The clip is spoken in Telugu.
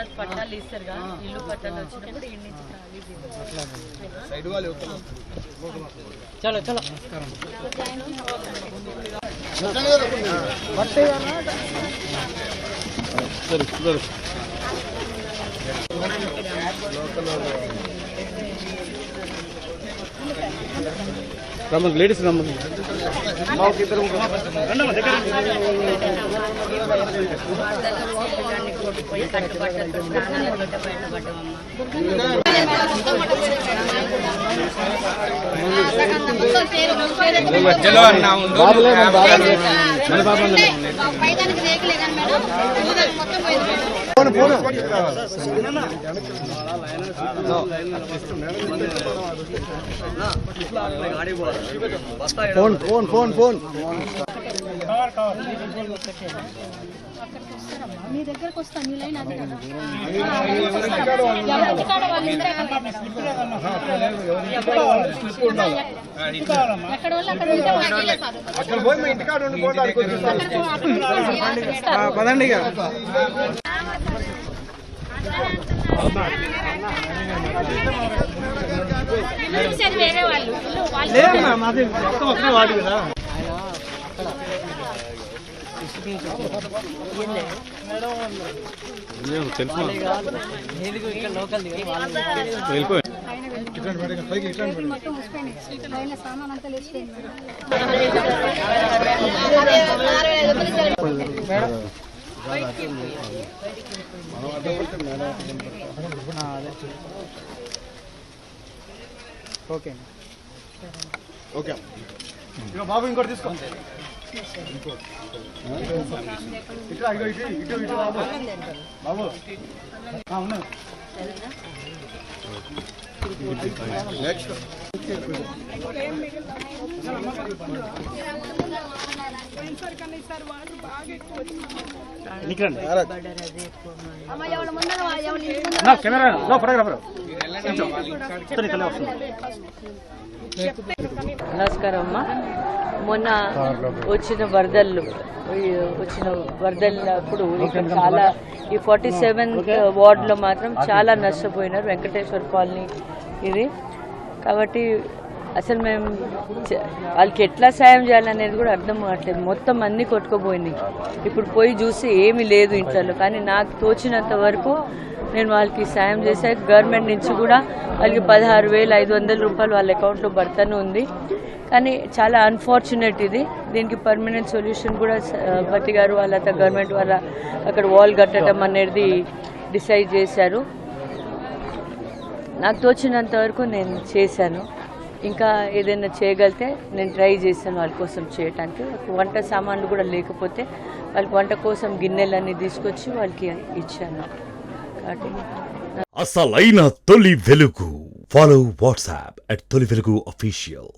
తర్వాత పట్టాలు ఇస్తారుగా, ఇల్లు పట్టాలు వచ్చినప్పుడు ఇంటి నుంచి చలో చలో రమ్మని లేడీస్ రమ్మని ఫోన్ ఫోన్ ఫోన్ ఫోన్ మీ దగ్గరకు వస్తాను. మీ లైన్ అది కదా. ఎక్కడ వాళ్ళు అక్కడ పదండి. వేరే వాళ్ళు వాడు కదా సామాన్ అంతా లేచిపోయింది. ఓకే ఓకే బాబు ఇంకోటి తీసుకో. ఇట్లా ఇటు ఇటు ఇటు బాబు బాబు ఉన్నా. Next camera photographer. నమస్కారం అమ్మా. మొన్న వచ్చిన వరదలప్పుడు ఇక్కడ చాలా ఈ 47th వార్డులో మాత్రం చాలా నష్టపోయినారు. వెంకటేశ్వర కాలనీ ఇది. కాబట్టి అసలు మేము వాళ్ళకి ఎట్లా సాయం చేయాలనేది కూడా అర్థం కావట్లేదు. మొత్తం అన్నీ కొట్టుకుపోయినాయి. ఇప్పుడు పోయి చూసి ఏమీ లేదు ఇంట్లో. కానీ నాకు తోచినంత వరకు నేను వాళ్ళకి సాయం చేశాను. గవర్నమెంట్ నుంచి కూడా వాళ్ళకి 16,500 రూపాయలు వాళ్ళ అకౌంట్లో పడుతూనే ఉంది. కానీ చాలా అన్ఫార్చునేట్ ఇది. దీనికి పర్మనెంట్ సొల్యూషన్ కూడా భట్టి గారు వాళ్ళ గవర్నమెంట్ వాళ్ళ అక్కడ వాల్ కట్టడం అనేది డిసైడ్ చేశారు. నాకు తోచినంత వరకు నేను చేశాను. ఇంకా ఏదైనా చేయగలిగితే నేను ట్రై చేశాను వాళ్ళ కోసం చేయటానికి. వంట సామాన్లు కూడా లేకపోతే వాళ్ళకి వంట కోసం గిన్నెలన్నీ తీసుకొచ్చి వాళ్ళకి ఇచ్చాను. కాబట్టి అసలైన తొలి వెలుగు. ఫాలో వాట్సాప్ @తొలి వెలుగు official.